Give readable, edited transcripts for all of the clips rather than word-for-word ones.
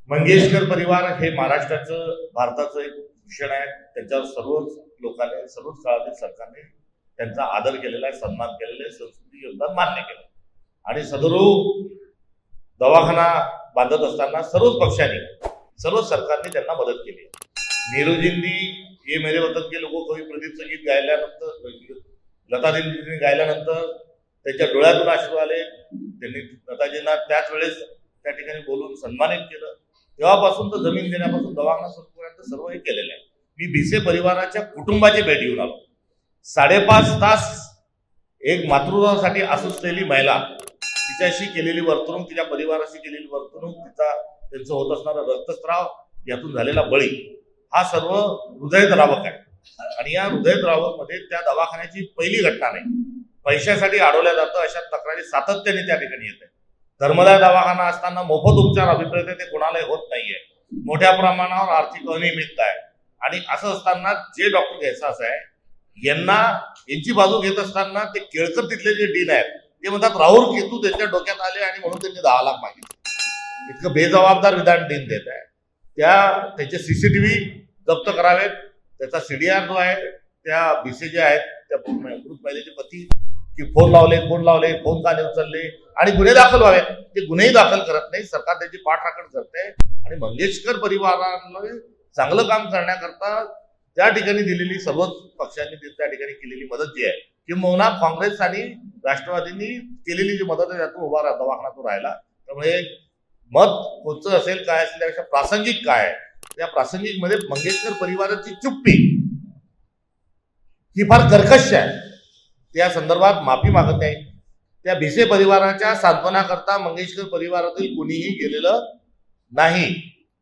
मंगेशकर परिवार हे महाराष्ट्राचं भारताचं एक भूषण आहे. त्यांच्यावर सर्वच लोकांनी सर्वच काळातील सरकारने त्यांचा आदर केलेला आहे, सन्मान केलेला आहे, संस्कृती योगदान मान्य केलं आणि सदरू दवाखाना बांधत असताना सर्वच पक्षांनी सर्व सरकारने त्यांना मदत केली. नेहरूजींनी ये मेरे वतन के लोगों को प्रदीपचं गीत गायल्यानंतर, लताजींनी गायल्यानंतर त्यांच्या डोळ्यातून अश्रू आले. त्यांनी लताजींना त्याच वेळेस त्या ठिकाणी बोलून सन्मानित केलं. तेव्हापासून तर जमीन देण्यापासून दवाखाना सुरूपर्यंत सर्व हे केलेलं आहे. मी भिसे परिवाराच्या कुटुंबाची भेट घेऊन आलो. 5.5 तास एक मातृत्वासाठी असलेली महिला, तिच्याशी केलेली वर्तणूक, तिच्या परिवाराशी केलेली वर्तणूक, त्यांचं होत असणारा रक्तस्राव, यातून झालेला बळी, हा सर्व हृदयद्रावक आहे. आणि या हृदयद्रावक मध्ये त्या दवाखान्याची पहिली घटना नाही. पैशासाठी अडवल्या जातं अशा तक्रारी सातत्याने त्या ठिकाणी येत आहे. धर्मदाय दवाखाना असताना मोफत उपचार अभिप्रेत ते कोणालाही होत नाहीये. मोठ्या प्रमाणावर आर्थिक अनियमितता आहे. आणि असं असताना जे डॉक्टर घ्यायचं असं आहे, यांची बाजू घेत असताना ते केळकर तिथले जे डीन आहेत ते म्हणतात राहुल केतू त्यांच्या डोक्यात आले आणि म्हणून त्यांनी 10 लाख मागितले. इतकं बेजबाबदार विधान डीन देत आहे. त्याचे सीसीटीव्ही जप्त करावेत. त्याचा सीडीआर जो आहे, त्या भिसे जे आहेत त्या मृत महिलेचे पती की फोन लावले, फोन का नाही उचलले आणि गुन्हे दाखल व्हावेत. ते गुन्हेही दाखल करत नाही. सरकार त्याची पाठराखण करते आणि मंगेशकर परिवाराला चांगलं काम करण्याकरता त्या ठिकाणी दिलेली सर्वच पक्षांनी त्या ठिकाणी केलेली मदत जी आहे, किंबहुना काँग्रेस आणि राष्ट्रवादींनी केलेली जी मदत आहे त्यातून उभा दवाखाना तो राहिला. त्यामुळे मत कोणतं असेल काय असेल त्यापेक्षा प्रासंगिक काय आहे, त्या प्रासंगिक मध्ये मंगेशकर परिवाराची चुप्पी ही फार कर्कश आहे. त्या संदर्भात माफी मागत नाही. त्या भिसे परिवाराच्या सांत्वनाकरता मंगेशकर परिवारातील कोणीही गेलेलं नाही.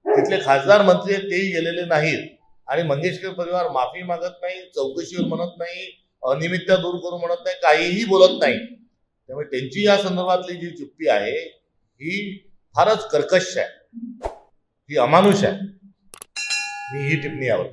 तिथले खासदार मंत्री तेही गेलेले नाहीत. आणि मंगेशकर परिवार माफी मागत नाही, चौकशीवर म्हणत नाही, अनियमितता दूर करू म्हणत नाही, काहीही बोलत नाही. त्यामुळे त्यांची या संदर्भातली जी चुप्पी आहे ही फारच कर्कश आहे, ही अमानुष आहे. मी ही टिप्पणी यावर